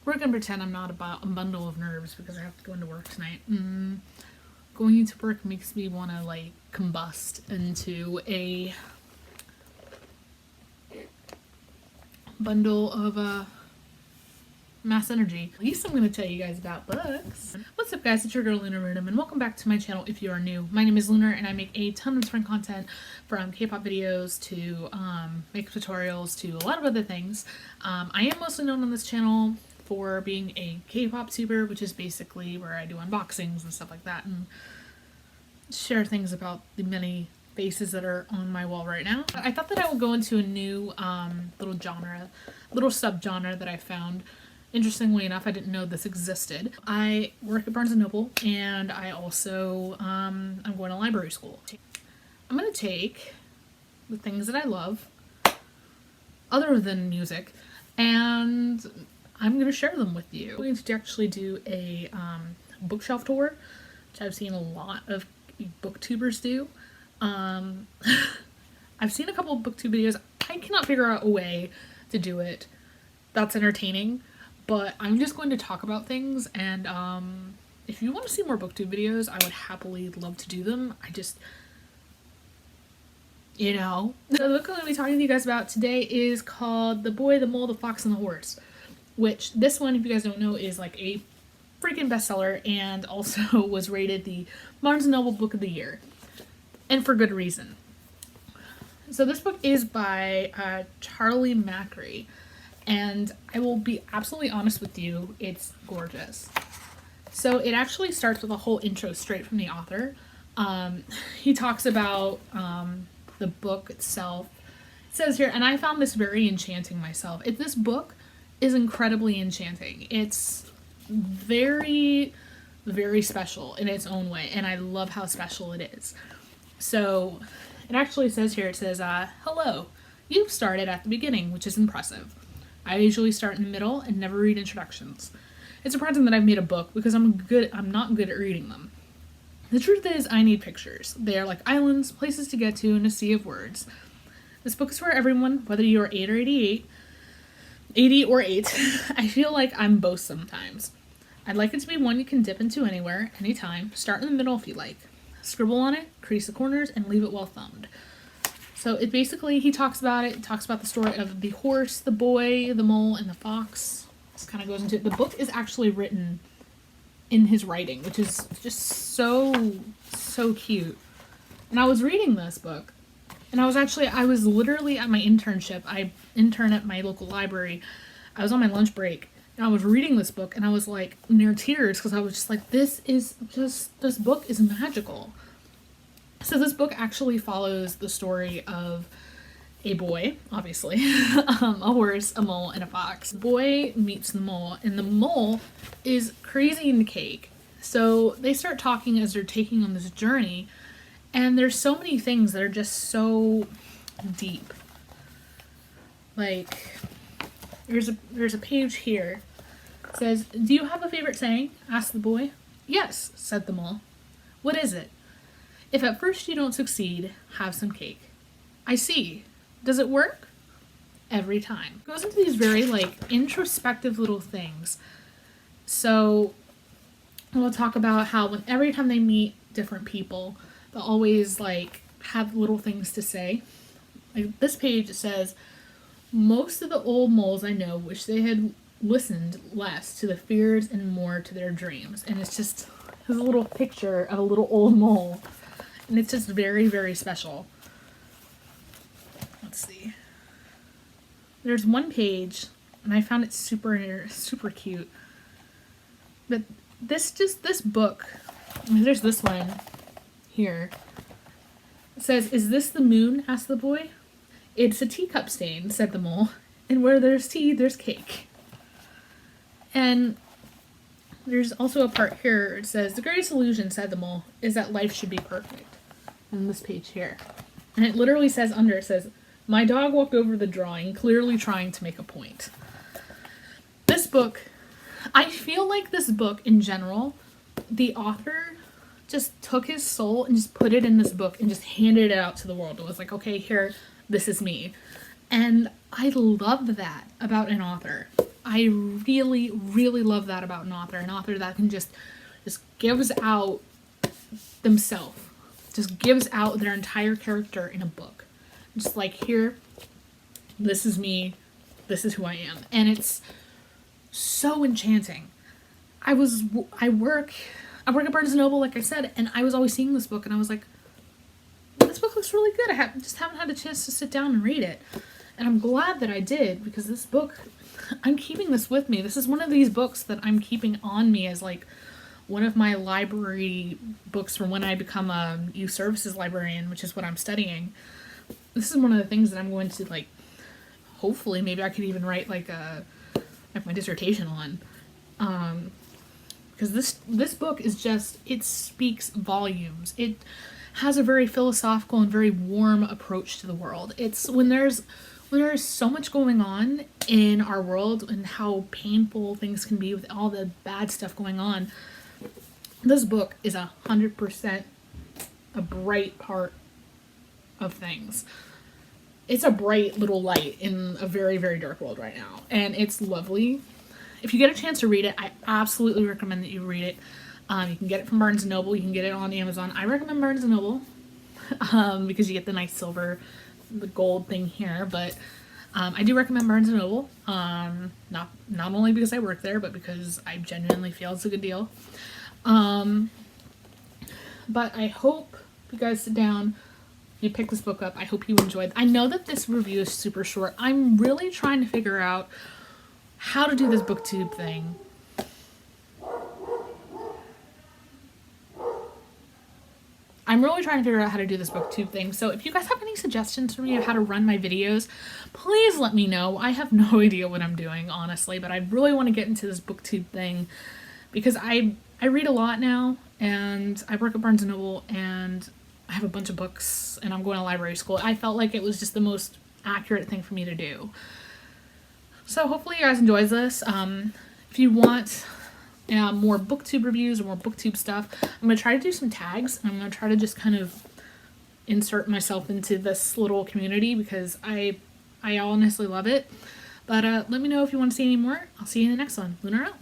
We're gonna pretend I'm not about a bundle of nerves because I have to go into work tonight. Going into work makes me want to like combust into a bundle of mass energy. At least I'm going to tell you guys about books. What's up guys, it's your girl LVNARVINAM and welcome back to my channel if you are new. My name is Lunar and I make a ton of different content from K-pop videos to makeup tutorials to a lot of other things. I am mostly known on this channel for being a K-pop tuber, which is basically where I do unboxings and stuff like that and share things about the many faces that are on my wall right now. I thought that I would go into a new little subgenre that I found. Interestingly enough, I didn't know this existed. I work at Barnes & Noble and I also I'm going to library school. I'm going to take the things that I love other than music and I'm going to share them with you. I'm going to actually do a bookshelf tour, which I've seen a lot of booktubers do. I've seen a couple of booktube videos. I cannot figure out a way to do it that's entertaining, but I'm just going to talk about things, and if you want to see more booktube videos, I would happily love to do them. I just, you know. So the book I'm going to be talking to you guys about today is called The Boy, the Mole, the Fox, and the Horse, which this one, if you guys don't know, is like a freaking bestseller and also was rated the Barnes & Noble Book of the Year. And for good reason. So this book is by Charlie Macri, and I will be absolutely honest with you, it's gorgeous. So it actually starts with a whole intro straight from the author. He talks about the book itself. It says here, and I found this very enchanting myself. This book is incredibly enchanting. It's very, very special in its own way, and I love how special it is. So it actually says here, it says, hello, you've started at the beginning, which is impressive. I usually start in the middle and never read introductions. It's surprising that I've made a book because I'm not good at reading them. The truth is I need pictures. They are like islands, places to get to, and a sea of words. This book is for everyone, whether you are 8 or 88, 80 or 8. I feel like I'm both sometimes. I'd like it to be one you can dip into anywhere, anytime. Start in the middle if you like. Scribble on it, crease the corners, and leave it well thumbed. So it basically, he talks about the story of the horse, the boy, the mole, and the fox. This kind of goes into it. The book is actually written in his writing, which is just so cute. And I was reading this book, and I was literally at my internship. I intern at my local library. I was on my lunch break, and I was reading this book, and I was like near tears because I was just like, this book is magical. So this book actually follows the story of a boy, obviously, a horse, a mole, and a fox. The boy meets the mole, and the mole is crazy into cake. So they start talking as they're taking on this journey, and there's so many things that are just so deep. Like, there's a page here. It says, do you have a favorite saying? Asked the boy. Yes, said the mole. What is it? If at first you don't succeed, have some cake. I see. Does it work? Every time. It goes into these very like introspective little things. So we'll talk about how every time they meet different people, they'll always like have little things to say. Like this page says, most of the old moles I know wish they had listened less to the fears and more to their dreams. And it's just a little picture of a little old mole. And it's just very, very special. Let's see. There's one page, and I found it super cute. But this book, there's this one here. It says, is this the moon? Asked the boy. It's a teacup stain, said the mole. And where there's tea, there's cake. And there's also a part here. It says, the greatest illusion, said the mole, is that life should be perfect. And this page here. And it literally says under, it says, my dog walked over the drawing, clearly trying to make a point. This book, I feel like this book in general, the author just took his soul and just put it in this book and just handed it out to the world. It was like, okay, here, this is me. And I love that about an author. I really, really love that about an author that can just gives out themselves, just gives out their entire character in a book. Just like, here, this is me, this is who I am. And it's so enchanting. I work at Barnes & Noble, like I said, and I was always seeing this book, and I was like, this book looks really good. I just haven't had a chance to sit down and read it. And I'm glad that I did, because this book, I'm keeping this with me. This is one of these books that I'm keeping on me as like one of my library books for when I become a youth services librarian, which is what I'm studying. This is one of the things that I'm going to, like, hopefully maybe I could even write like my dissertation on. Because this book is just, it speaks volumes. It has a very philosophical and very warm approach to the world. It's when there's so much going on in our world and how painful things can be with all the bad stuff going on, this book is 100% a bright part of things. It's a bright little light in a very, very dark world right now, and it's lovely. If you get a chance to read it, I absolutely recommend that you read it. You can get it from Barnes & Noble. You can get it on Amazon. I recommend Barnes & Noble because you get the nice silver, the gold thing here. But I do recommend Barnes & Noble. Not only because I work there, but because I genuinely feel it's a good deal. But I hope you guys sit down, you pick this book up. I hope you enjoyed. I know that this review is super short. I'm really trying to figure out how to do this booktube thing. I'm really trying to figure out how to do this booktube thing. So if you guys have any suggestions for me of how to run my videos, please let me know. I have no idea what I'm doing, honestly, but I really want to get into this booktube thing because I read a lot now, and I work at Barnes & Noble, and I have a bunch of books, and I'm going to library school. I felt like it was just the most accurate thing for me to do. So hopefully you guys enjoy this. If you want more booktube reviews or more booktube stuff, I'm going to try to do some tags, and I'm going to try to just kind of insert myself into this little community because I honestly love it. But let me know if you want to see any more. I'll see you in the next one. Lunar out.